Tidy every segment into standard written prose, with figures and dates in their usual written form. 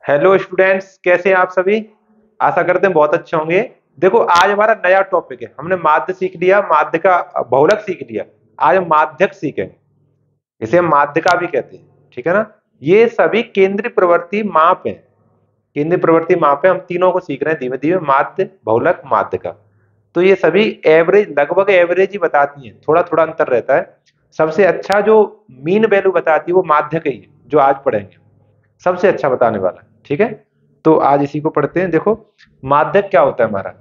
Hello students, कैसे हैं आप सभी। आशा करते हैं बहुत अच्छे होंगे। देखो, आज हमारा नया टॉपिक है। हमने माध्य सीख लिया, माध्य का बहुलक सीख लिया। आज हम माध्यक सीखेंगे। इसे हम माध्यिका भी कहते हैं, ठीक है ना। ये सभी केंद्रीय प्रवृत्ति माप है। केंद्रीय प्रवृत्ति माप है। हम तीनों को सीख रहे हैं धीमे धीमे, माध्य, बहुलक, माध्यिका। तो ये सभी एवरेज, लगभग एवरेज ही बताती हैं, थोड़ा थोड़ा अंतर रहता है। सबसे अच्छा जो मीन वैल्यू बताती है वो माध्यक ही है, जो आज पढ़ेंगे। सबसे अच्छा बताने वाला, ठीक है। तो आज इसी को पढ़ते हैं। देखो, माध्यक क्या होता है हमारा।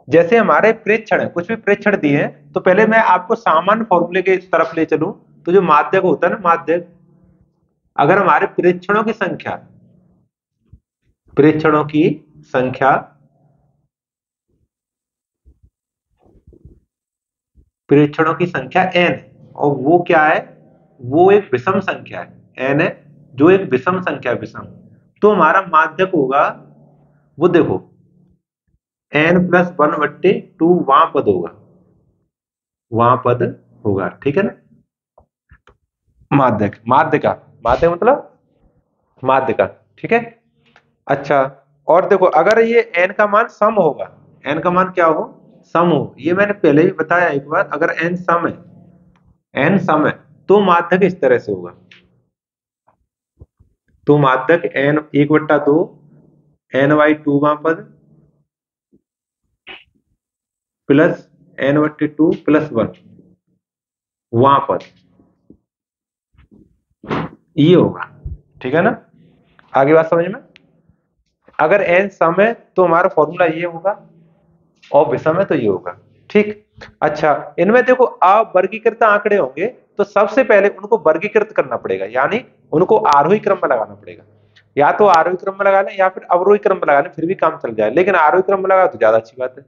जैसे हमारे प्रेक्षण है, कुछ भी प्रेक्षण दिए हैं, तो पहले मैं आपको सामान्य फॉर्मूले के तरफ ले चलूं। तो जो माध्यक होता है ना, माध्यक, अगर हमारे प्रेक्षणों की संख्या n है, और वो क्या है, वो एक विषम संख्या है। n है जो एक विषम संख्या है, विषम। तो हमारा माध्यक होगा, वो देखो, n+1/2 वहां पद होगा, वहां पद होगा, ठीक है ना। माध्यक, माध्यिका, माध्यक मतलब माध्यिका, ठीक है। अच्छा, और देखो, अगर ये n का मान सम होगा, n का मान क्या हो, सम हो, ये मैंने पहले भी बताया एक बार। अगर n सम है, n सम है, तो माध्यक इस तरह से होगा। तो माध्यक n1/2 n/2वां पद प्लस n/2 + 1 वहां पद, ये होगा, ठीक है ना। आगे बात समझ में। अगर n सम है तो हमारा फॉर्मूला ये होगा, और विषम है तो ये होगा, ठीक। अच्छा, इनमें देखो अवर्गीकृत आंकड़े होंगे, तो सबसे पहले उनको वर्गीकृत करना पड़ेगा, यानी उनको आरोही क्रम में लगाना पड़ेगा। या तो आरोही क्रम में लगा लें या फिर अवरोही क्रम में लगा लें, फिर भी काम चल जाए, लेकिन आरोही क्रम में लगा तो ज्यादा अच्छी बात है।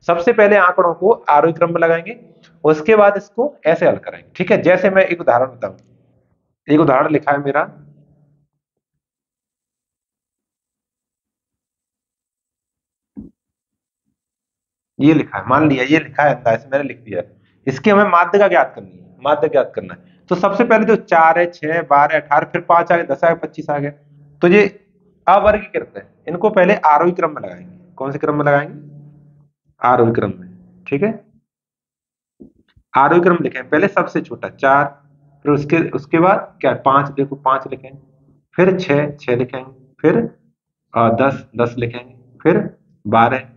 सबसे पहले आंकड़ों को आरोही क्रम में लगाएंगे, उसके बाद इसको ऐसे हल करेंगे, ठीक है। जैसे मैं एक उदाहरण बताऊं, एक उदाहरण लिखा है मेरा। ये लिखा है, मान लिया ये लिखा है, ऐसे मैंने लिख दिया है। इसकी हमें माध्यिका ज्ञात करनी है, माध्य ज्ञात करना है। तो सबसे पहले जो 4 है, 6, 12, 18, फिर 5 आ गया, 10 आ गया, 25 आ गया, तो ये अवर्गीकृत है। इनको पहले आरोही क्रम में लगाएंगे। कौन से क्रम में लगाएंगे, आरोही क्रम में, ठीक है। आरोही क्रम लिखें, पहले सबसे छोटा 4, फिर उसके उसके बाद क्या है, 5, देखो 5 लिखेंगे, फिर 6, 6 लिखेंगे, फिर 10, 10 लिखेंगे, फिर 12,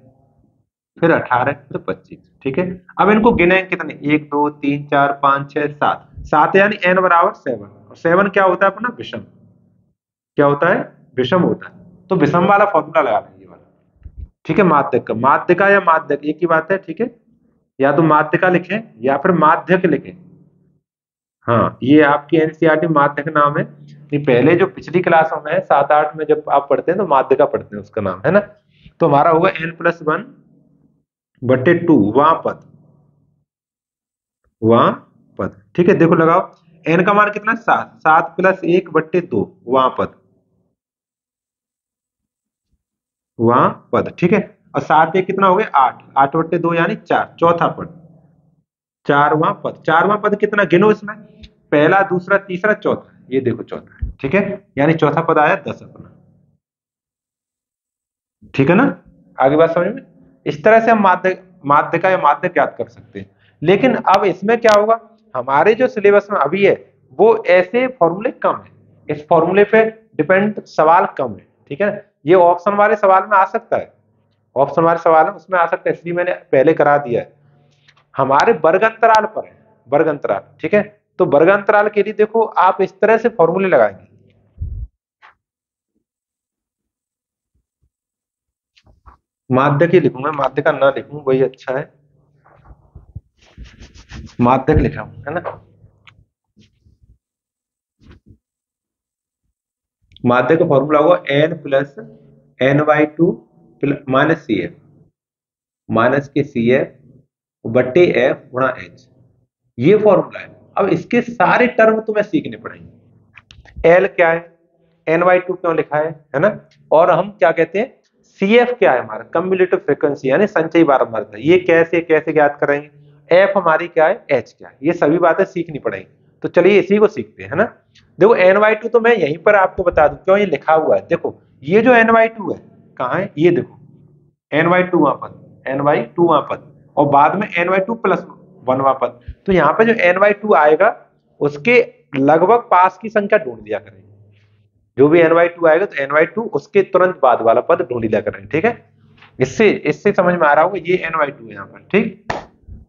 फिर 18, फिर 25, ठीक है। अब इनको गिनेंगे कितने, 1, 2, 3, 4, 5, 6, 7, 7 यानी n = 7। और 7 क्या होता है अपना, विषम। क्या होता है, विषम होता है। तो विषम वाला फॉर्मूला लगा लेंगे, ये वाला, ठीक है। माध्यक का, माध्यिका या माध्यक एक ही बात है, ठीक है। या तो माध्यिका लिखें या फिर माध्यक लिखें। हाँ, ये आपकी एनसीईआरटी माध्यक नाम है। ये पहले जो पिछली क्लासों में 7, 8 में जब आप पढ़ते हैं तो माध्यिका पढ़ते हैं, उसका नाम है ना। तो हमारा होगा n+1/2 वहां पद, वहां पद, ठीक है। देखो लगाओ, n का मान कितना, 7, 7 + 1/2 वहां पद, वहां पद, ठीक है। और 7 1 कितना हो गया, 8, 8/2 यानी 4, चौथा पद, चारवां पद। चारवां पद कितना, गिनो इसमें, पहला, दूसरा, तीसरा, चौथा, ये देखो चौथा, ठीक है। यानी चौथा पद आया 10 अपना, ठीक है ना। आगे बात समझ में। इस तरह से हम माध्यिका या माध्यक ज्ञात कर सकते हैं। लेकिन अब इसमें क्या होगा, हमारे जो सिलेबस में अभी है, वो ऐसे फॉर्मूले कम है, इस फॉर्मूले पे डिपेंड सवाल कम है, ठीक है ना। ये ऑप्शन वाले सवाल में आ सकता है, ऑप्शन वाले सवाल है उसमें आ सकता है, इसलिए मैंने पहले करा दिया है। हमारे वर्ग अंतराल पर है, वर्ग अंतराल, ठीक है। तो वर्ग अंतराल के लिए देखो, आप इस तरह से फॉर्मूले लगाएंगे। माध्यक ही लिखूंगा, माध्यिका ना लिखूं वही अच्छा है। माध्यक लिखा हूं, है ना। माध्यक का फॉर्मूला होगा n+n/2 -cf, माइनस के CF/F/H, ये फॉर्मूला है। अब इसके सारे टर्म तुम्हें सीखने पड़ेंगे। एल क्या है, n/2 क्यों लिखा है ना। और हम क्या कहते हैं, CF क्या है, हमारा कम्युलेटिव फ्रीक्वेंसी यानी संचयी बारंबारता, ये कैसे कैसे ज्ञात करेंगे। एफ हमारी क्या है, एच क्या है, ये सभी बातें सीखनी पड़ेंगी। तो चलिए इसी को सीखते हैं, है ना। देखो ny2 तो मैं यहीं पर आपको बता दूं क्यों ये लिखा हुआ है। देखो ये जो ny2 है कहाँ है, ये देखो ny2 वहां पर, ny2 वहां पर, और बाद में ny2 प्लस 1 वहां पर। तो यहाँ पे जो ny2 आएगा उसके लगभग पास की संख्या ढूंढ लिया करें। जो भी ny2 आएगा तो ny2 उसके तुरंत बाद वाला पद ढूंढ लिया करें, ठीक है। इससे इससे समझ में आ रहा होगा ये ny2 है यहाँ पर, ठीक।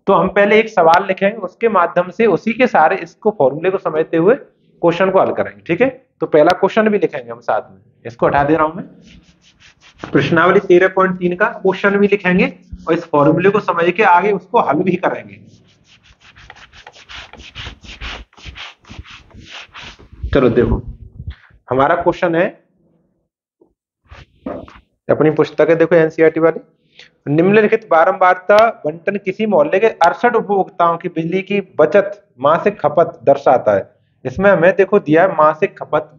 तो हम पहले एक सवाल लिखेंगे, उसके माध्यम से उसी के सारे इसको फॉर्मूले को समझते हुए क्वेश्चन को हल करेंगे, ठीक है। तो पहला क्वेश्चन भी लिखेंगे हम साथ में, इसको हटा दे रहा हूं मैं। प्रश्नावली 13.3 का क्वेश्चन भी लिखेंगे और इस फॉर्मूले को समझ के आगे उसको हल भी करेंगे। चलो देखो हमारा क्वेश्चन है, अपनी पुस्तक है देखो एनसीईआरटी वाली। निम्नलिखित बारंबारता बंटन किसी मोहल्ले के 68 उपभोक्ताओं की बिजली की बचत मासिक खपत दर्शाता है। इसमें हमें देखो दिया है मासिक खपत,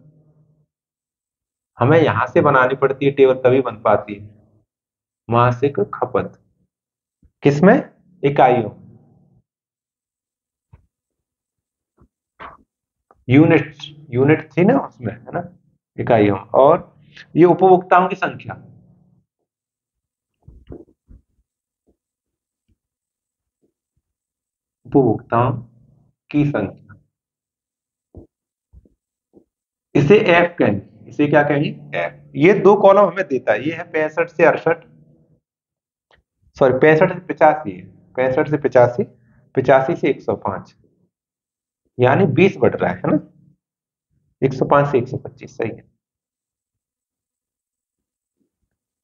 हमें यहां से बनानी पड़ती है टेबल तभी बन पाती है। मासिक खपत किसमें, इकाइयों, यूनिट थी ना उसमें, है ना, इकाइयों। और ये उपभोक्ताओं की संख्या, उपभोक्ताओं की संख्या, इसे एफ कहेंगे, इसे क्या कहेंगे, एफ। ये दो कॉलम हमें देता है, ये है 65 से 68, सॉरी 65 से 85 है, 65 से 85, 85 से 105, यानी 20 बढ़ रहा है ना, 105 से 125 सही है।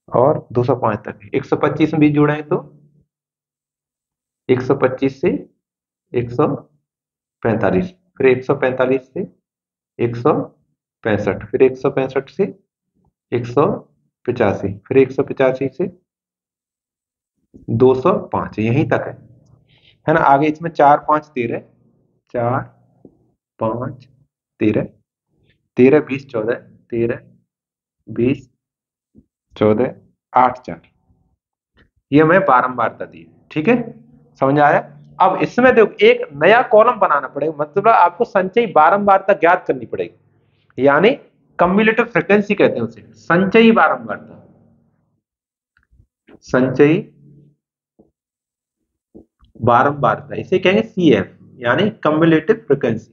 और 205 तक 125 में 20 जोड़ेंगे तो 125 से 145, फिर 145 से 165, फिर 165 से 185, फिर 185 से 205, यहीं तक है ना। आगे इसमें 4 5 13, 4 5 13, 13 20 14, 13 20 14 8 4, ये हमें बारंबारता दी है, ठीक है, समझ आया। अब इसमें देखो एक नया कॉलम बनाना पड़ेगा, मतलब आपको संचयी बारंबारता ज्ञात करनी पड़ेगी, यानी कम्युलेटिव फ्रीक्वेंसी कहते हैं उसे, संचयी बारंबारता, संचयी बारंबारता इसे कहेंगे सीएफ, यानी कम्युलेटिव फ्रीक्वेंसी।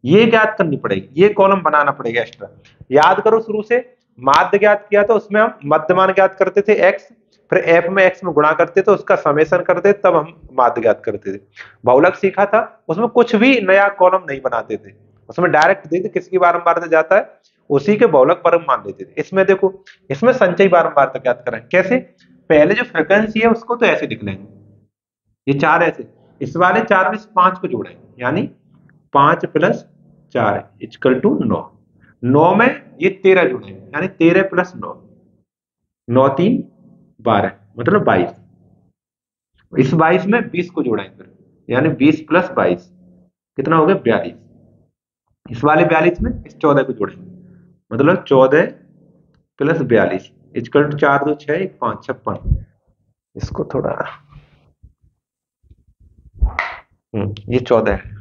ये ज्ञात करनी पड़ेगी, ये कॉलम बनाना पड़ेगा एक्स्ट्रा। याद करो शुरू से माध्य ज्ञात किया तो उसमें हम मध्यमान ज्ञात करते थे एक्स, फिर एफ में एक्स में गुणा करते थे, उसका समेशन करते तब हम माध्य ज्ञात करते थे। बहुलक सीखा था, उसमें कुछ भी नया कॉलम नहीं बनाते थे, उसमें डायरेक्ट देखते किसकी बारंबारता जाता है उसी के बहुलक वर्ग मान लेते थे। इसमें देखो इसमें संचयी बारंबारता ज्ञात करें कैसे, पहले जो फ्रिक्वेंसी है उसको तो ऐसे लिख लेंगे, ये 4 ऐसे, इस वाले 4 में 5 को जोड़ेंगे, यानी 5 + 4 = 9, 9 में ये 13 जोड़ेंगे, यानी 13 + 9, 9 3 12, मतलब 22, इस 22 में 20 को जोड़ेंगे फिर, यानी 20 + 22 कितना हो गया 42, इस वाले 42 में इस 14 को जोड़ेंगे, मतलब 14 + 42 = 4 2 6 1 5 56। इसको थोड़ा ये 14 है,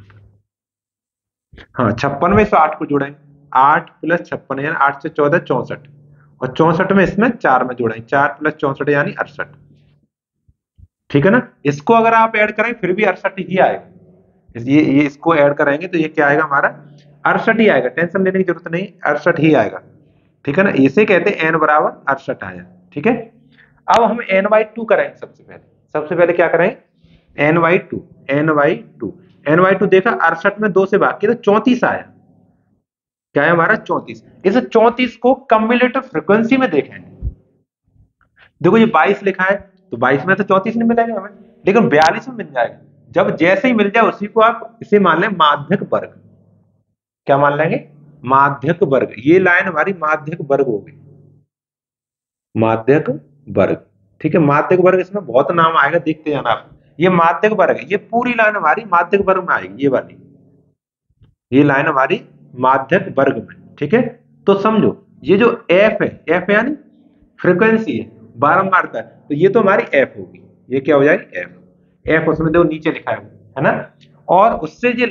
हाँ 56 में इस 8 को जोड़ेंगे, 8 + 56 यानी 8 से 14 64, और 64 में इसमें 4 में जोड़ेंगे, 4 + 64 यानी 68, ठीक है ना। इसको अगर आप ऐड करें फिर भी 68 ही आएगा, ये इसको ऐड करेंगे तो ये क्या आएगा हमारा 68 ही आएगा, टेंशन लेने की जरूरत नहीं, 68 ही आएगा, ठीक है ना। इसे कहते हैं n = 68 आया, ठीक है। अब हम n/2 करेंगे, सबसे पहले क्या करेंगे n/2, n/2, n/2 देखा 68 में 2 से भाग किया तो 34 आया, क्या है हमारा 34। इस 34 को कम्युलेटिव फ्रीक्वेंसी में देखेंगे, देखो ये 22 लिखा है तो 22 में तो 34 नहीं मिलेगा हमें, लेकिन 42 में मिल जाएगा। जब जैसे ही मिल जाए उसी को आप इसे मान लें माध्यक वर्ग, क्या मान लेंगे माध्यक वर्ग, ये लाइन हमारी माध्यक वर्ग हो गई, माध्यक वर्ग, ठीक है। माध्यक वर्ग इसमें बहुत नाम आएगा, देखते जाना आप, ये माध्यक वर्ग है, ये पूरी लाइन हमारी माध्यक वर्ग में आएगी, ये वाली ये लाइन हमारी माध्यक वर्ग में, ठीक है। तो समझो ये जो एफ है, एफ यानी फ्रीक्वेंसी है, बारंबारता है, तो ये तो हमारी एफ होगी, ये क्या हो जाएगी एफ, एफ उसमें देखो नीचे लिखा है ना। और उससे जो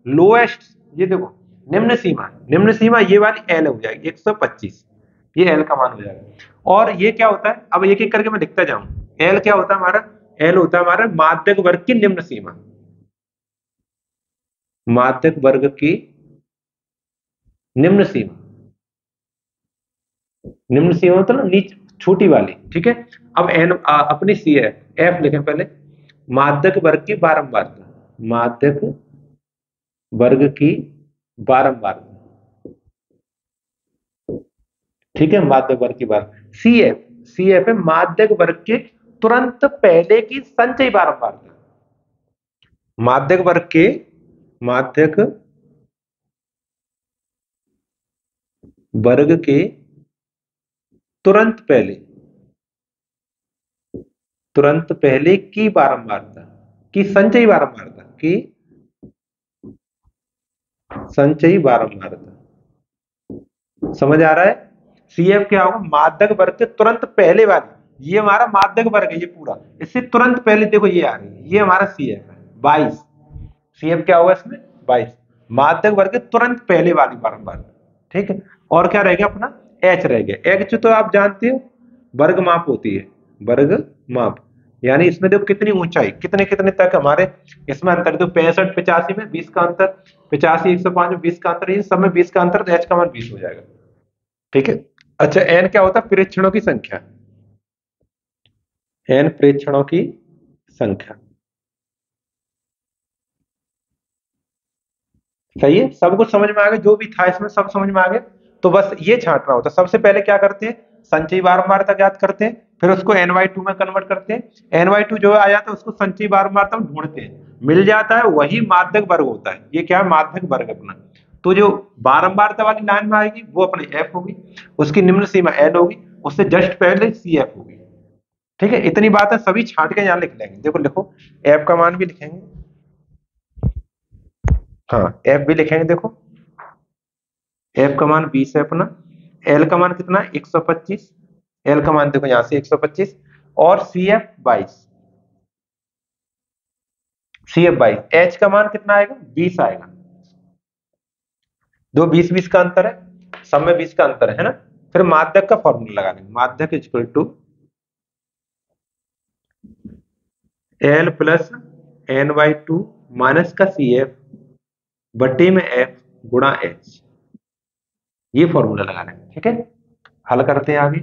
लोएस्ट ये देखो निम्न सीमा ये वाली एल हो जाएगी 125, ये एल का मान हो जाएगा। और ये क्या होता है, अब एक एक करके मैं लिखता जाऊं। एल क्या होता है हमारा, एल होता है हमारा माध्यक वर्ग की निम्न सीमा, माध्यक वर्ग की निम्न सीमा, निम्न सीमा मतलब ना नीचे छोटी वाली, ठीक है। अब एन अपनी सी है, एफ लिखें पहले, माध्यक वर्ग की बारंबारता, माध्यक वर्ग की बारंबारता, ठीक है, माध्यक वर्ग की बार, सी एफ, सी एफ है माध्यक वर्ग के तुरंत पहले की संचयी बारंबारता, माध्यक वर्ग के, माध्यक वर्ग के तुरंत पहले, तुरंत पहले की बारंबारता, की संचयी बारंबारता, की संचयी बारंबारता, समझ आ रहा है। सीएफ क्या होगा, माध्यक वर्ग के तुरंत पहले वाली, ये हमारा माध्यक वर्ग है ये पूरा, इससे तुरंत पहले देखो ये आ रही है, ये हमारा सीएफ है 22, सीएफ क्या होगा इसमें 22, माध्यक वर्ग के तुरंत पहले वाली बारंबारता, ठीक है। और क्या रह गया अपना, एच रह गया। एच तो आप जानते हो वर्ग माप होती है, वर्ग माप, यानी इसमें देखो कितनी ऊंचाई, कितने कितने तक हमारे इसमें अंतर, तो 65 85 में 20 का अंतर, 85 105 में 20 का अंतर, ये सब में 20 का अंतर, तो एच का मान 20 हो जाएगा, ठीक है। अच्छा एन क्या होता है, प्रेक्षणों की संख्या, एन प्रेक्षणों की संख्या, सही है। सब कुछ समझ में आ गया, जो भी था इसमें सब समझ में आ गया। तो बस ये छांटना होता है, सबसे पहले क्या करते हैं, संचयी बारंबारता ज्ञात करते हैं, फिर उसको NY2 में कन्वर्ट करते हैं, NY2 जो आ जाता है उसको संचयी बारंबारता में ढूंढते हैं, मिल जाता है, वही माध्यक वर्ग होता है। ये क्या है, माध्यक वर्ग अपना। तो जो बारंबारता वाली लाइन में आएगी वो अपनी एफ होगी, उसकी निम्न सीमा एल होगी, उससे जस्ट पहले सी एफ होगी, ठीक है। इतनी बात है, सभी छांट के यहाँ लिख लेंगे। देखो लिखो, एफ का मान भी लिखेंगे, हाँ एफ भी लिखेंगे। देखो एफ का मान 20 है अपना, एल का मान कितना है 125, एल का मान देखो यहां से 125, और C F 22, C F 22, H का मान कितना आएगा 20 आएगा, दो 20 20 का अंतर है, सब में 20 का अंतर है ना। फिर माध्यक का फॉर्मूला लगा लेंगे, माध्यक equal to L plus NY2 minus का सी एफ बट्टे में एफ गुणा एच, ये फॉर्मूला लगा लेंगे, ठीक है। हल करते हैं आगे।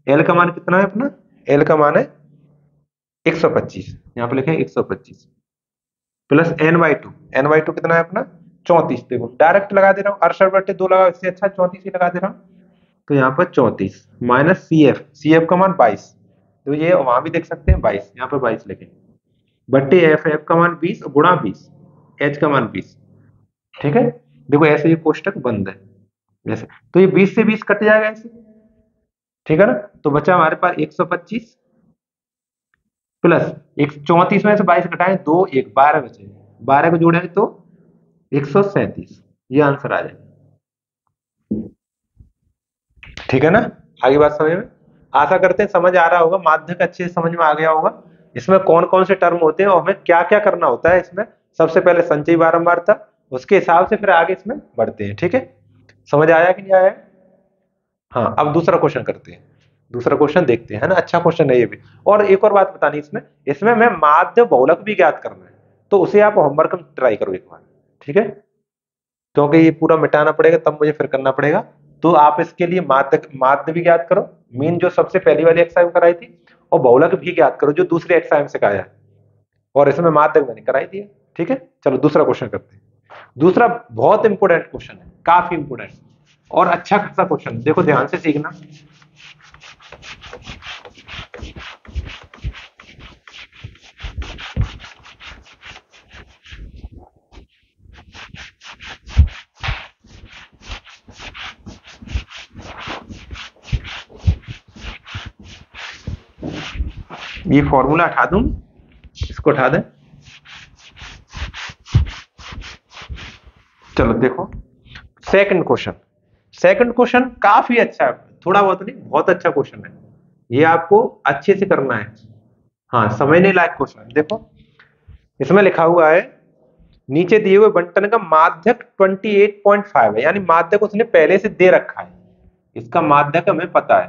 एल का मान कितना है अपना, एल का मान है 125, यहां पे लिखे 125, प्लस NY2 कितना है अपना 34, देखो डायरेक्ट लगा दे रहा हूँ, 68/2 लगा, इससे अच्छा 34 ही लगा दे रहा हूँ। तो यहाँ पर 34 माइनस सी एफ का मान 22, तो ये वहां भी देख सकते हैं 22, यहाँ पर 22 लिखे, बट्टे एफ का मान 20 गुणा 20, एच का मान 20, ठीक है। देखो ऐसे ये कोष्टक बंद है जैसे, तो ये 20 से 20 कट जाएगा ऐसे, ठीक है ना। तो बचा हमारे पास 125 प्लस 134 में से 22 घटाएं, 2 1 12 बचे, 12 को जोड़ेंगे तो 137, ये आंसर आ जाएगा, ठीक है ना। आगे बात समझ में, आशा करते हैं समझ आ रहा होगा, माध्यक अच्छे से समझ में आ गया होगा, इसमें कौन कौन से टर्म होते हैं और हमें क्या क्या करना होता है इसमें। सबसे पहले संचयी बारंबारता, उसके हिसाब से फिर आगे इसमें बढ़ते हैं, ठीक है। समझ आया कि नहीं आया। हाँ अब दूसरा क्वेश्चन करते हैं, दूसरा क्वेश्चन देखते हैं, है ना, अच्छा क्वेश्चन है ये भी। और एक और बात बतानी इसमें, इसमें मैं माध्य बहुलक भी ज्ञात करना है, तो उसे आप होमवर्क में ट्राई करो एक बार, ठीक है, क्योंकि ये पूरा मिटाना पड़ेगा तब मुझे फिर करना पड़ेगा। तो आप इसके लिए माध्य माध्य भी ज्ञात करो, मीन जो सबसे पहली वाली एक्सरसाइज कराई थी, और बहुलक भी ज्ञात करो जो दूसरे एक्सरसाइज में सिखाया है, और इसमें माध्य मैंने कराई दी है, ठीक है। चलो दूसरा क्वेश्चन करते हैं। दूसरा बहुत इंपोर्टेंट क्वेश्चन है, काफी इंपोर्टेंट और अच्छा खासा क्वेश्चन, देखो ध्यान से सीखना। ये फॉर्मूला हटा दूं, इसको हटा दें। चलो देखो सेकंड क्वेश्चन, सेकंड क्वेश्चन काफी अच्छा है, थोड़ा बहुत नहीं बहुत अच्छा क्वेश्चन है, ये आपको अच्छे से करना है। हाँ समझने लायक क्वेश्चन है। देखो इसमें लिखा हुआ है नीचे दिए हुए बंटन का माध्यक 28.5 है, यानी माध्यक उसने पहले से दे रखा है, इसका माध्यक हमें पता है,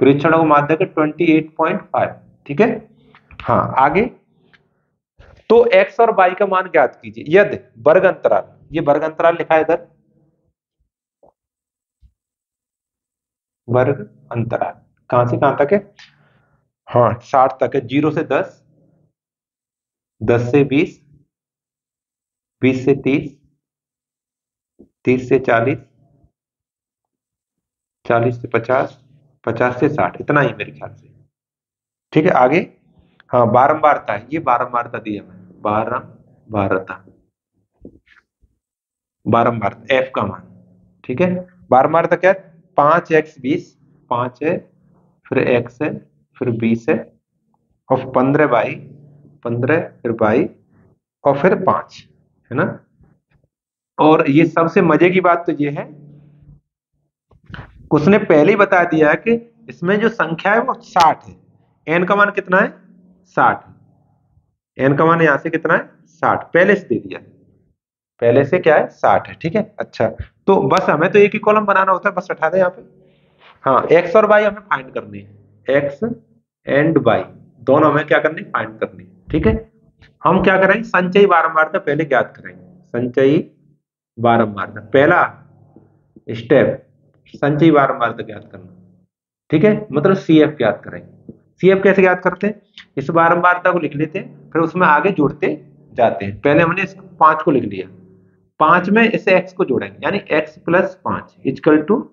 परीक्षण को माध्यक 28.5। ठीक है। हाँ आगे, तो x और y का मान ज्ञात कीजिए यदि वर्ग अंतराल, ये वर्ग अंतराल लिखा है इधर, वर्ग अंतराल कहां से कहां तक है, हाँ 60 तक है, 0 से 10, 10 से 20, 20 से 30, 30 से 40, 40 से 50, 50 से 60, इतना ही मेरे ख्याल से। ठीक है आगे, हाँ बारंबारता है, ये बारंबारता दी है मैंने, बारंबारता, बारंबारता एफ का मान। ठीक है, बारंबारता क्या है, 5x20, 5 है, फिर x है, फिर 20 है, और 15 बाई, 15 फिर बाई, और फिर 5, है ना। और ये सबसे मजे की बात तो ये है, उसने पहले ही बता दिया है कि इसमें जो संख्या है वो 60 है, एन का मान कितना है, 60, एन का मान यहां से कितना है, 60 पहले से दे दिया है, पहले से क्या है 60 है। ठीक है, अच्छा तो बस हमें तो एक ही कॉलम बनाना होता है, बस हटा दें यहाँ पे। हाँ एक्स और वाई हमें फाइंड करनी है, एक्स एंड वाई दोनों हमें क्या करनी है, फाइंड करनी है। ठीक है, हम क्या करेंगे, संचयी बारंबारता पहले ज्ञात करेंगे, संचयी बारंबारता पहला स्टेप, संचयी बारंबारता ज्ञात करना। ठीक है, मतलब सीएफ ज्ञात करेंगे। सीएफ कैसे ज्ञात करते हैं, इस बारंबारता को लिख लेते हैं, फिर उसमें आगे जोड़ते जाते हैं। पहले हमने इस 5 को लिख लिया, 5 में इसे x को जोड़ेंगे, यानी x+5 इजकल टू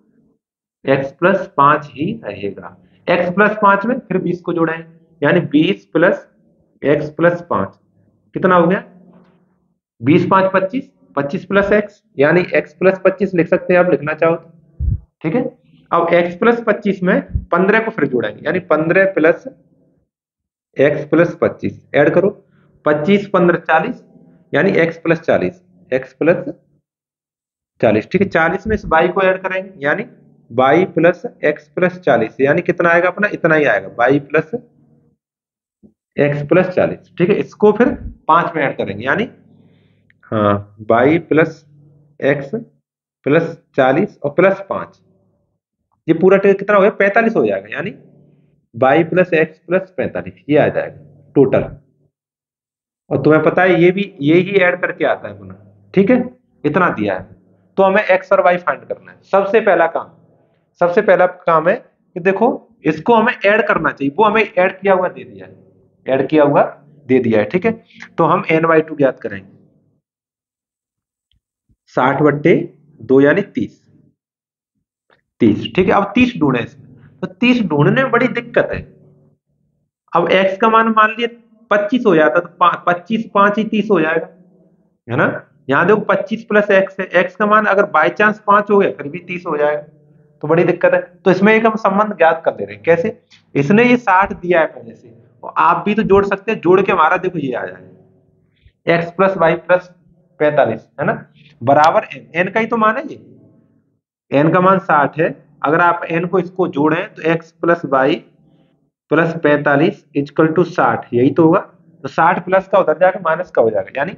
x+5 ही रहेगा। x+5 में फिर 20 को जोड़ेंगे, यानी 20 प्लस x+5 कितना हो गया, 20 5 25, 25 प्लस x, यानी x+25 लिख सकते हैं आप, लिखना चाहो तो। ठीक है, अब x+25 में 15 को फिर जोड़ेंगे, यानी 15 प्लस x+25 ऐड करो, 25 15 40, यानी x+40, x+40। ठीक है, 40 में इस y को ऐड करेंगे, यानी y प्लस x+40, यानी कितना आएगा अपना, इतना ही आएगा, y प्लस x+40। ठीक है, इसको फिर 5 में ऐड करेंगे, यानी हाँ y प्लस x+40 और +5, ये पूरा कितना हो गया, 45 हो जाएगा, यानी y प्लस x+45 ये आ जाएगा टोटल। और तुम्हें पता है ये ही ऐड करके आता है पुनः। ठीक है, इतना दिया है, तो हमें x और y फाइंड करना है। सबसे पहला काम है कि देखो इसको हमें ऐड करना चाहिए, वो हमें ऐड किया हुआ दे दिया है, ऐड किया हुआ दे दिया है। ठीक है, तो हम n/2 ज्ञात करेंगे, 60/2 यानी 30, 30। ठीक है, अब 30 ढूंढे इसमें, तो 30 ढूंढने में बड़ी दिक्कत है। अब x का मान लिए 25 हो जाता, तो 25 5 ही 30 हो जाएगा, है ना। यहाँ देखो 25 प्लस एक्स है, एक्स का मान अगर बाई चांस 5 हो गया फिर भी 30 हो जाएगा, तो बड़ी दिक्कत है। तो इसमें एक हम संबंध ज्ञात कर ले रहे हैं, कैसे, इसने ये 60 दिया है पहले से, और आप भी तो जोड़ सकते हैं, जोड़ के हमारा देखो ये आ जाएगा x+y+45, है ना, बराबर n, n का ही तो मान है ये, n का मान 60 है, अगर आप n को इसको जोड़ें तो x+y+45 इजकल टू 60, यही तो होगा। तो 60 प्लस का उधर जाकर माइनस का हो जाएगा, यानी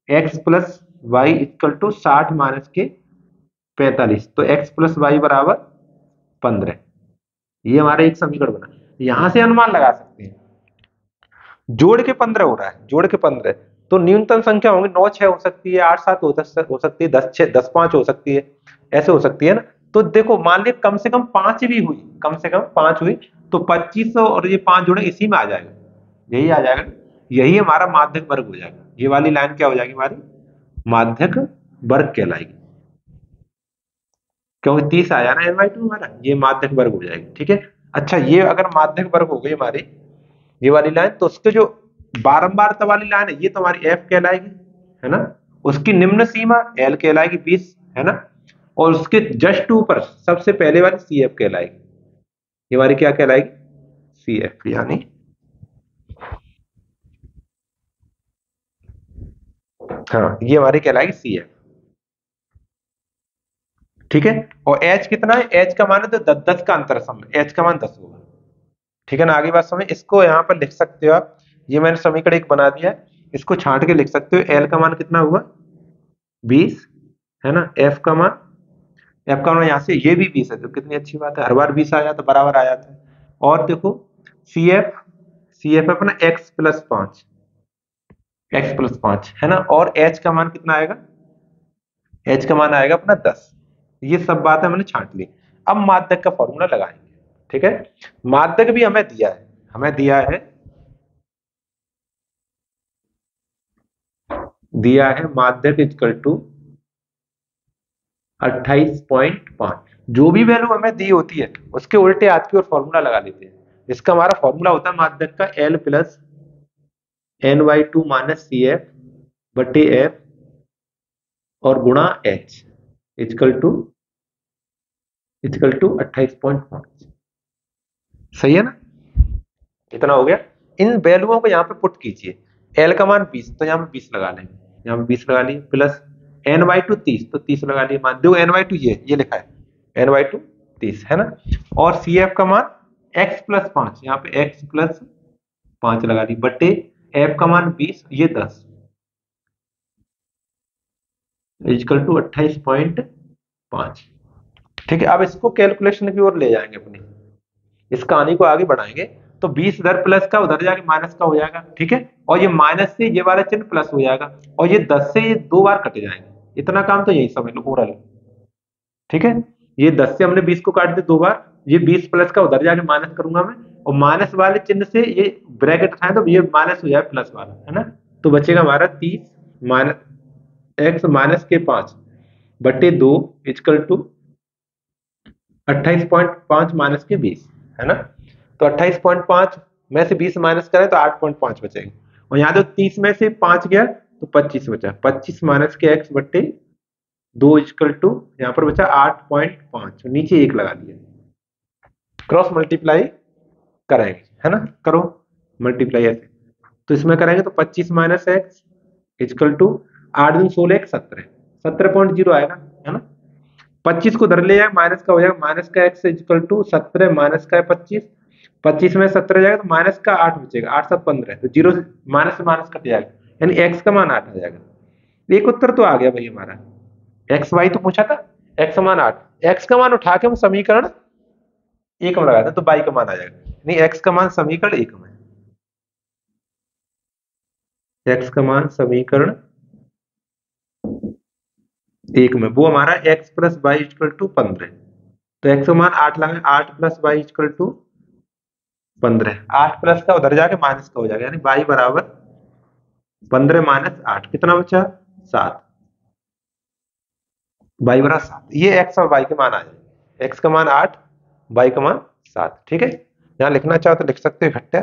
x+y इक्वल टू 60 माइनस के 45, तो x+y बराबर 15, ये हमारा एक समीकरण बना। यहां से अनुमान लगा सकते हैं, जोड़ के 15 हो रहा है, जोड़ के 15, तो न्यूनतम संख्या होंगी 9 6 हो सकती है, 8 7 हो सकती है, 10 6 10 5 हो सकती है, ऐसे हो सकती है ना। तो देखो मान ली कम से कम 5 भी हुई, कम से कम 5 हुई, तो 25 और ये 5 जोड़े इसी में आ जाएगा, यही आ जाएगा, यही हमारा माध्यक वर्ग हो जाएगा। ये वाली लाइन क्या हो जाएगी, हमारी माध्यक वर्ग कहलाएगी, क्योंकि 30 आया ना n/2 हमारा, ये माध्यक वर्ग हो जाएगी। ठीक है, अच्छा ये अगर माध्यक वर्ग हो गई हमारी ये वाली लाइन, तो उसके जो बारंबारता वाली लाइन है ये तो हमारी f कहलाएगी, है ना, उसकी निम्न सीमा l कहलाएगी 20, है ना, और उसके जस्ट ऊपर सबसे पहले वाली CF कहलाएगी, ये हमारी क्या कहलाएगी, CF, यानी हाँ ये हमारी कहलाएगी CF। ठीक है, और h कितना है, h का मान है तो 10 का अंतर सम, h का मान 10 होगा। ठीक है ना, आगे बात समझ, इसको यहाँ पर लिख सकते हो आप, ये मैंने समीकरण एक बना दिया है, इसको छांट के लिख सकते हो, एल का मान कितना हुआ 20, है ना। एफ का मान यहाँ से ये भी 20 है, तो कितनी अच्छी बात है, हर बार 20 आ जाता, बराबर आ जाता है। और देखो सी एफ, अपना x+5 है ना। और एच का मान कितना आएगा, एच का मान आएगा अपना 10। ये सब बातें हमने छांट ली। अब माध्यक का फॉर्मूला लगाएंगे, ठीक है। माध्यक भी हमें दिया है, माध्यक इक्वल टू 28.5। जो भी वैल्यू हमें दी होती है उसके उल्टे हाथ की ओर फॉर्मूला लगा लेते हैं। इसका हमारा फॉर्मूला होता है माध्यक का L plus NY2 minus CF बटे F और गुणा H इक्वल टू 28.5। सही है ना, इतना हो गया। इन वैल्यूओं को यहाँ पे पुट कीजिए। एल का मान 20, तो यहाँ पे 20 लगा लेंगे, यहाँ पे 20 लगा लिए, प्लस NY2 30, तो 30 लगा लिए। मान दो NY2 ये लिखा है NY2 30, है ना। और CF का मान x+5, यहाँ पे x+5 लगा ली, बटे F का मान 20, ये 10 इक्वल टू 28.5। ठीक है, अब इसको कैलकुलेशन की ओर ले जाएंगे अपनी, इस कहानी को आगे बढ़ाएंगे। तो 20 इधर प्लस का उधर जाके माइनस का हो जाएगा, ठीक है। और ये माइनस से ये वाला चिन्ह प्लस हो जाएगा, और ये 10 से ये 2 बार कट जाएंगे। इतना काम तो यही समझ लो ओरल, ठीक है। ये 10 से हमने 20 को काट दिया 2 बार, ये 20 प्लस का उधर जाके माइनस करूंगा मैं, और माइनस वाले चिन्ह से ये ब्रैकेट खाए तो ये माइनस हो जाए प्लस वाला, है ना। तो बचेगा हमारा 30 माइनस एक्स माइनस के 5 बटे 2 इक्वल टू 28.5 माइनस के 20, है ना। तो 28.5 में से 20 माइनस करें तो 8.5 बचेगा, और यहाँ तो 30 में से 5 गया तो 25 बचा, 25 माइनस के x बट्टे 2 इक्वल टू यहाँ पर बचा 8.5, नीचे 1 लगा दिया। क्रॉस मल्टीप्लाई करेंगे, है ना, करो मल्टीप्लाई ऐसे। तो इसमें करेंगे तो 25 माइनस एक्स इक्वल टू 8 दूनी 16 एक 17, 17.0 आएगा, है ना। 25 को धर ले जाए माइनस का हो जाएगा, माइनस का एक्स इक्वल टू 17 माइनस का 25, 25 में 17 जाएगा तो माइनस का 8 बचेगा, 8 7 15, तो जीरो माइनस से माइनस कट जाएगा, यानी एक्स का मान 8 आ जाएगा। एक उत्तर तो आ गया भाई हमारा। एक्स वाई तो पूछा था, एक्स का मान 8, एक्स का मान उठा के हम समीकरण एक में लगाते हैं तो वाई का मान आ जाएगा, यानी एक्स का मान समीकरण एक में, एक्स का मान समीकरण एक में वो हमारा x plus y equal to 15। तो एक्स का मान 8 लगा, 8 plus y equal to 15, 8 plus का उधर जाके माइनस का हो जाएगा, यानी वाई बराबर 15 माइनस 8 कितना बचा 7, वाई बराबर 7। ये एक्स और वाई के मान आ जाएंगे, एक्स का मान 8, वाई का मान 7, ठीक है। यहाँ लिखना चाहो तो लिख सकते हो इकट्ठा,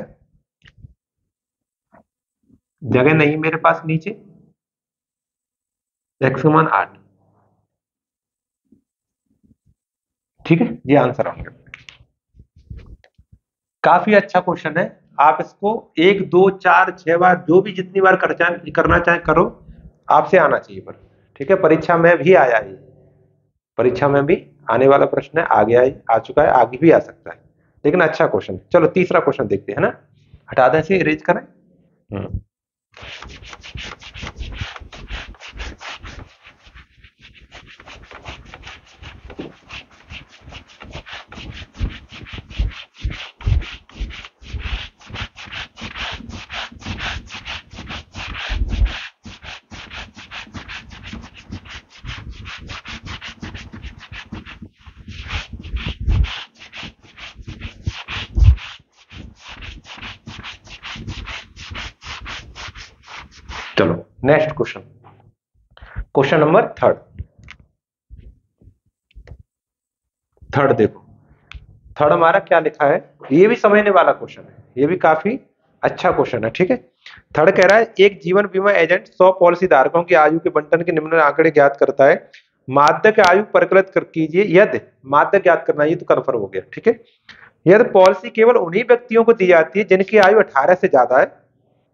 जगह नहीं मेरे पास नीचे, एक्स का मान 8, ठीक है। ये आंसर होंगे। काफी अच्छा क्वेश्चन है, आप इसको 1 2 4 6 बार जो भी जितनी बार करना चाहे करो, आपसे आना चाहिए पर, ठीक है। परीक्षा में भी आया है, परीक्षा में भी आने वाला प्रश्न है, आगे आ चुका है, आगे भी आ सकता है, लेकिन अच्छा क्वेश्चन। चलो तीसरा क्वेश्चन देखते हैं ना, हटा दें इसे, इरेज करें। हम्म, चलो next question, question number third देखो। थर्ड हमारा क्या लिखा है, ये भी समझने वाला क्वेश्चन है, ये भी काफी अच्छा क्वेश्चन है, ठीक है। थर्ड कह रहा है एक जीवन बीमा एजेंट 100 पॉलिसी धारकों की आयु के बंटन के निम्न आंकड़े ज्ञात करता है, माध्यक आयु परिकलित कीजिए यदि, माध्यक ज्ञात करना, ये तो कन्फर्म हो गया, ठीक है। यदि पॉलिसी केवल उन्हीं व्यक्तियों को दी जाती है जिनकी आयु 18 से ज्यादा है,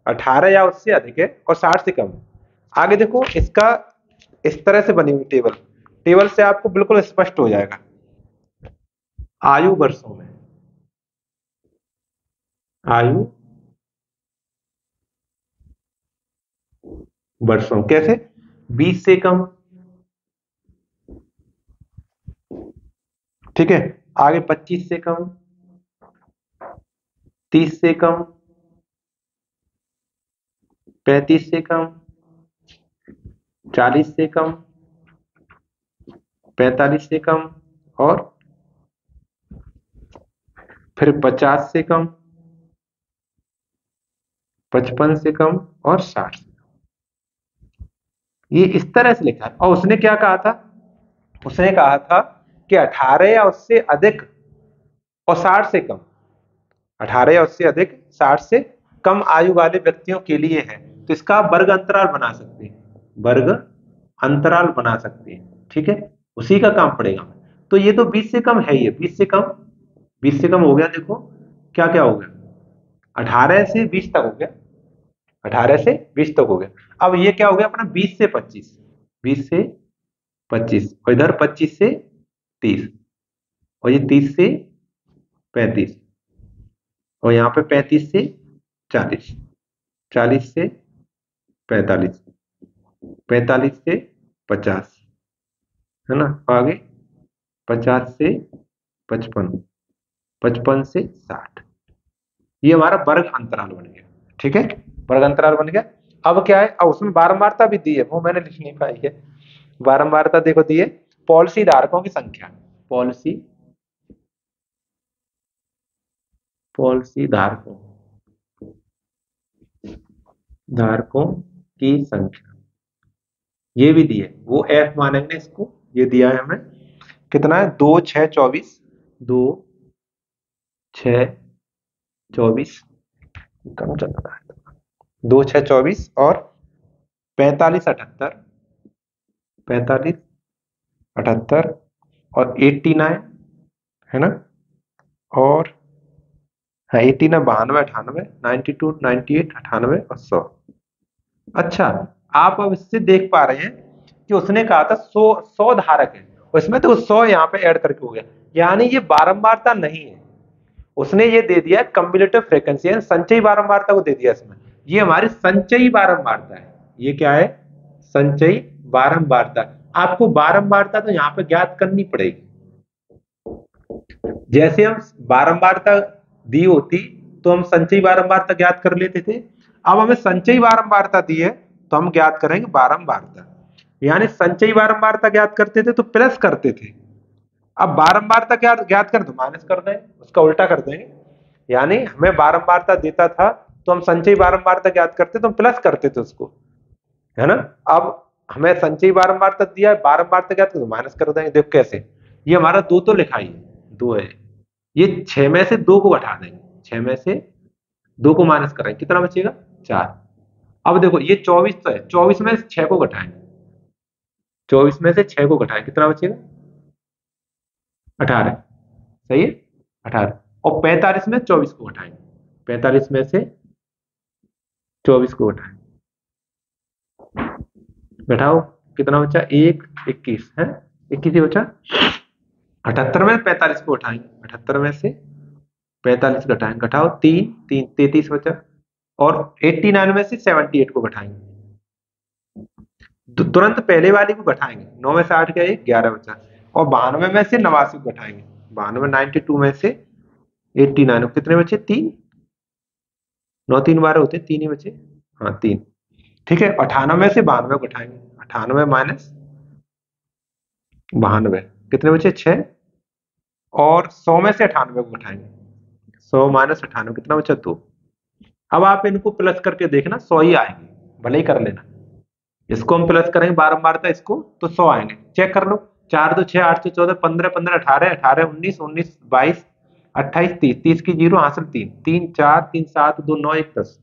18 या उससे अधिक है और 60 से कम है। आगे देखो इसका इस तरह से बनी हुई टेबल, टेबल से आपको बिल्कुल स्पष्ट हो जाएगा। आयु वर्षों में, आयु वर्षों। कैसे? 20 से कम, ठीक है, आगे 25 से कम, 30 से कम, 35 से कम, 40 से कम, 45 से कम, और फिर 50 से कम, 55 से कम, और 60 से कम। ये इस तरह से लिखा है। और उसने क्या कहा था? उसने कहा था कि 18 या उससे अधिक और 60 से कम, 18 या उससे अधिक, 60 से कम आयु वाले व्यक्तियों के लिए है। तो इसका आप वर्ग अंतराल बना सकते हैं, वर्ग अंतराल बना सकते हैं, ठीक है, उसी का काम पड़ेगा। तो ये तो 20 से कम है, ये 20 से कम, 20 से कम हो गया। देखो क्या क्या हो गया, 18 से 20 तक हो गया, 18 से 20 तक हो गया। अब ये क्या हो गया अपना, 20 से 25, 20 से 25, और इधर 25 से 30, और ये 30 से 35, और यहाँ पे 35 से 40, 40 से 45, 45 से 50, है ना, आगे 50 से 55, 55 से 60। ये हमारा वर्ग अंतराल बन गया, ठीक है, वर्ग अंतराल बन गया। अब क्या है, अब उसमें बारंबारता भी दी है, वो मैंने लिख नहीं पाई है। बारंबारता देखो दी है, पॉलिसी धारकों की संख्या, पॉलिसी पॉलिसी धारकों धारकों की संख्या, ये भी दी है, वो एफ मानेंगे इसको। ये दिया है हमें, कितना है, 2 6 24, 2 6 24, कम चल रहा है, 2 6 24, और 45 78, 45 78, और 89, है ना, और हाँ 89 92 98, 92 98 98, और 100। अच्छा, आप अब इससे देख पा रहे हैं कि उसने कहा था 100 धारक है, उसमें तो 100 यहाँ पे ऐड करके हो गया, यानी ये बारंबारता नहीं है। उसने ये दे दिया कम्युलेटिव फ्रीक्वेंसी, यानी संचयी बारंबारता को दे दिया इसमें। ये हमारी संचयी बारंबारता है। ये क्या है, संचयी बारंबारता। आपको बारंबारता तो यहाँ पे ज्ञात करनी पड़ेगी। जैसे हम बारंबारता दी होती तो हम संचयी बारंबारता ज्ञात कर लेते थे। अब हमें संचयी बारंबारता दी है तो हम ज्ञात करेंगे बारंबारता। यानी संचयी बारंबारता ज्ञात करते थे तो प्लस करते थे, अब बारंबारता क्या ज्ञात कर दो माइनस कर दें, उसका उल्टा कर देंगे। यानी हमें बारंबारता देता था तो हम संचयी बारंबारता ज्ञात करते तो हम प्लस करते थे उसको, है ना। अब हमें संचयी बारंबारता दिया है, बारंबारता ज्ञात कर दो माइनस कर देंगे। देखो कैसे, ये हमारा 2 तो लिखा ही है, 2 है, ये 6 में से 2 को घटा देंगे, 6 में से 2 को माइनस करेंगे, कितना बचेगा, 4। अब देखो ये 24 तो है, 24 में से 6 को घटाएंगे, 24 में से 6 को घटाएंगे, कितना बचेगा, 18, सही है, 18। और 45 में 24 को घटाएंगे, 45 में से 24 को घटाएंगे, घटाओ, कितना बचा, 1 21 है, 21 ही बचा। 78 में 45 को घटाएंगे, 78 में से 45 घटाएंगे, घटाओ, 3 3 33 बचा। और 89 में से 78 को घटाएंगे, तुरंत पहले वाली को घटाएंगे, 9 में से 8 गया, 11 बचा। और 92 में से 89 को घटाएंगे, 92 92 में से 89, कितने बचे, 3, 9 3 12 होते, 3 ही बचे, हाँ 3, ठीक है। 98 में से 92 को घटाएंगे, 98 माइनस 92, कितने बचे, 6। और 100 में से 98 को घटाएंगे, 100 माइनस 98, कितना बचा, 2। अब आप इनको प्लस करके देखना, 100 ही आएंगे, भले ही कर लेना। इसको हम प्लस करेंगे बारंबारता इसको, तो 100 आएंगे, चेक कर लो। 4 2 6 8 14 15 15 18 18 19 19 22 28 30, 30 की 0 हासिल 3 3 4 3 7 2 9 1 10,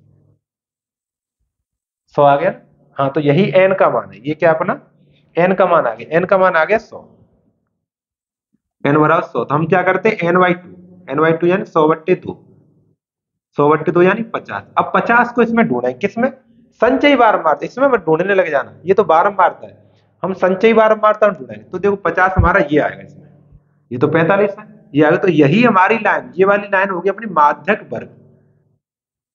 100 आ गया। हाँ तो यही n का मान है, ये क्या अपना n का मान आ गया, n का मान आ गया 100, n बराबर 100। तो हम क्या करते हैं, n/2 यानी 100/2, 100/2 यानी 50। अब 50 को इसमें ढूंढें, किसमें, संचयी बारंबारता, इसमें मत ढूंढने लग जाना, ये तो बारंबारता है, हम संचयी बारंबारता ढूंढेंगे। तो देखो 50 हमारा ये आएगा इसमें, ये तो 45 है, ये आएगा। तो यही हमारी लाइन, ये वाली लाइन होगी अपनी माध्यक वर्ग,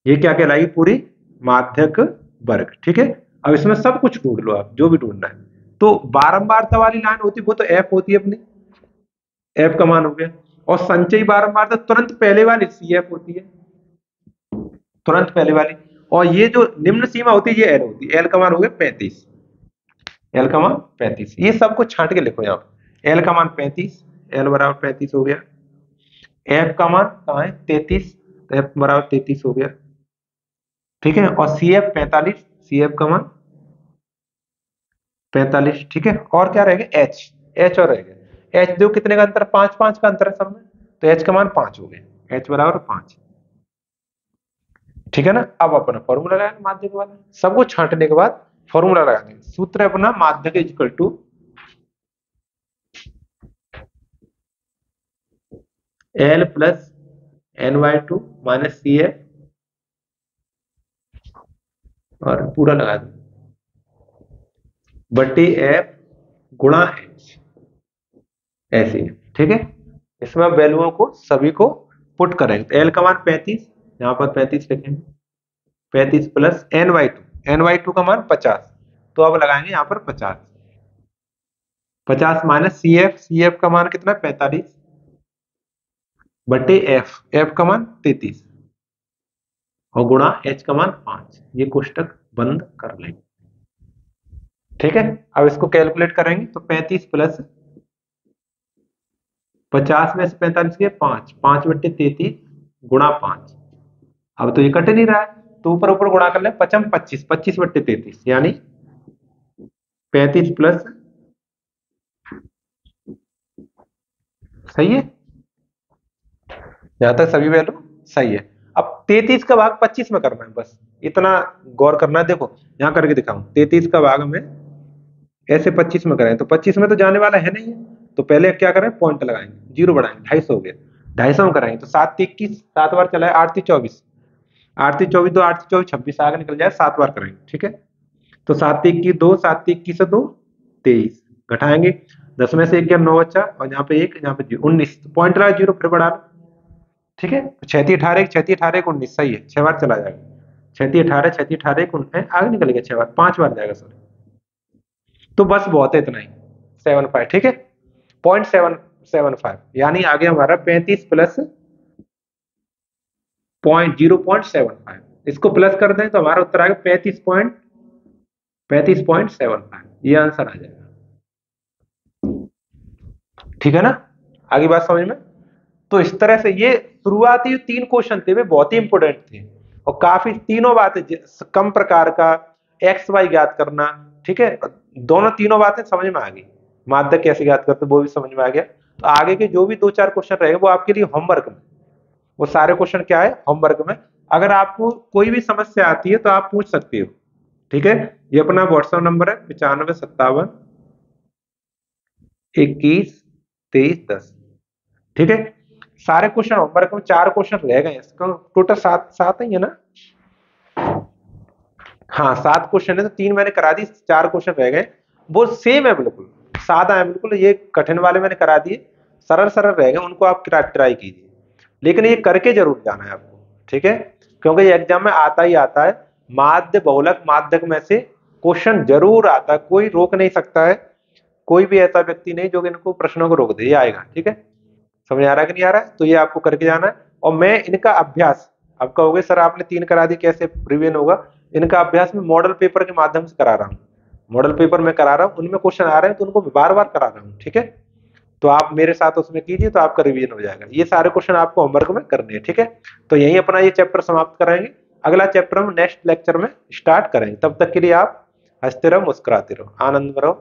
ये क्या कहलाएगी, पूरी माध्यक वर्ग, ठीक है। अब इसमें सब कुछ ढूंढ लो आप, जो भी ढूंढना है। तो बारंबारता वाली लाइन होती वो तो एफ होती है अपनी, एफ का मान हो गया। और संचयी बारंबारता तुरंत पहले वाली सी एफ होती है, तुरंत पहले वाली। और ये जो निम्न सीमा होती है ये एल होती है, एल का मान हो गया 35, एल का मान 35। ये सबको छांट के लिखो यहाँ पर, एल का मान 35, एल बराबर 35 हो गया। एफ का मान कहाँ है 33, तो एफ बराबर 33 हो गया, ठीक है। और सी एफ 45, सी एफ का मान 45, ठीक है। और क्या रहेगा एच, एच और रहेगा एच, दो कितने का अंतर, 5 5 का अंतर है सब में, तो एच का मान 5 हो गया, एच बराबर 5, ठीक है ना। अब अपना फॉर्मूला लगाएंगे माध्यक वाला, सबको छांटने के बाद फॉर्मूला लगाएंगे। सूत्र है अपना माध्यक equal to L plus N by two minus C F, और पूरा लगा दो, बटे एफ गुणा एच, ऐसे ही, ठीक है। इसमें आप वैल्यूओं को सभी को पुट करेंगे। तो एल का मान 35, यहाँ पर 35 लिखेंगे, 35 plus N by two, n by two का मान 50, तो अब लगाएंगे यहाँ पर 50, 50 minus C F, C F का मान कितना 45, बटे एफ, एफ का मान 33, और गुणा एच का मान 5। ये कोष्टक बंद कर लेंगे, ठीक है। अब इसको कैलकुलेट करेंगे तो 35 प्लस 50 में से 45 के 5, 5 बट्टे 33 गुणा 5। अब तो ये कट नहीं रहा है, तो ऊपर ऊपर गुणा कर ले, 55 25, 25 बट्टे 33 यानी 35 प्लस, सही है, यहां तक सभी वैल्यू सही है। अब 33 का भाग 25 में करना है, बस इतना गौर करना है। देखो यहां करके दिखाऊं, 33 का भाग हमें ऐसे 25 में करें, तो 25 में तो जाने वाला है नहीं है, तो पहले क्या करें, पॉइंट लगाएंगे, जीरो बढ़ाएंगे, 250 हो गया, 250 में कराएंगे तो 7 21, 7 बार चला है, 8 3 24, 8 3 24 2, 8 3 24 26, आगे निकल जाए, 7 बार करेंगे, ठीक है। तो 7 21 2, 7 21 से 2 23, घटाएंगे, 10 में से 1 गया 9 बचा, और यहाँ पे 1, यहाँ पे 19, पॉइंट लगा, जीरो फिर बढ़ा लो, ठीक है। 36 18 36 18 19, सही है, 6 बार चला जाएगा, 36 18 36 18 19, आगे निकल गया 6 बार, 5 बार जाएगा सर, तो बस बहुत है इतना ही, 75, ठीक है, 0.775, यानी आगे हमारा 35 प्लस 0.75, इसको प्लस कर दें तो हमारा उत्तर आएगा 35.75, ये आंसर आ जाएगा, ठीक है ना। आगे बात समझ में। तो इस तरह से ये शुरुआती जो 3 क्वेश्चन थे वे बहुत ही इंपोर्टेंट थे, और काफी तीनों बातें, कम प्रकार का एक्स वाई ज्ञात करना, ठीक है, दोनों तीनों बातें समझ में आ गई, माध्यक कैसे ज्ञात करते वो भी समझ में आ गया। तो आगे के जो भी 2 4 क्वेश्चन रहेंगे वो आपके लिए होमवर्क में, वो सारे क्वेश्चन क्या है होमवर्क में, अगर आपको कोई भी समस्या आती है तो आप पूछ सकते हो, ठीक है। ये अपना व्हाट्सएप नंबर है 9557212310, ठीक है। सारे क्वेश्चन होमवर्क में, 4 क्वेश्चन रह गए, इसका टोटल 7 7 ही है ना, हाँ 7 क्वेश्चन है, तो 3 मैंने करा दी, 4 क्वेश्चन रह गए, वो सेम है बिल्कुल, सादा है बिल्कुल, ये कठिन वाले मैंने करा दिए, सरल सरल रह गए, उनको आप ट्राई कीजिए, लेकिन ये करके जरूर जाना है आपको, ठीक है, क्योंकि ये एग्जाम में आता ही आता है, माध्य बहुलक माध्यक में से क्वेश्चन जरूर आता है, कोई रोक नहीं सकता है, कोई भी ऐसा व्यक्ति नहीं जो इनको प्रश्नों को रोक दे, ये आएगा, ठीक है। समझ आ रहा है कि नहीं आ रहा है, तो ये आपको करके जाना है। और मैं इनका अभ्यास, अब कहोगे सर आपने 3 करा दी कैसे रिवीजन होगा, इनका अभ्यास में मॉडल पेपर के माध्यम से करा रहा हूँ, मॉडल पेपर में करा रहा हूँ, उनमें क्वेश्चन आ रहे हैं तो उनको बार बार करा रहा हूँ, ठीक है। तो आप मेरे साथ उसमें कीजिए तो आपका रिवीजन हो जाएगा, ये सारे क्वेश्चन आपको होमवर्क में करने हैं, ठीक है। तो यही अपना ये चैप्टर समाप्त कराएंगे, अगला चैप्टर हम नेक्स्ट लेक्चर में स्टार्ट करेंगे, तब तक के लिए आप हंसते रहो, मुस्कुराते रहो, आनंद में रहो।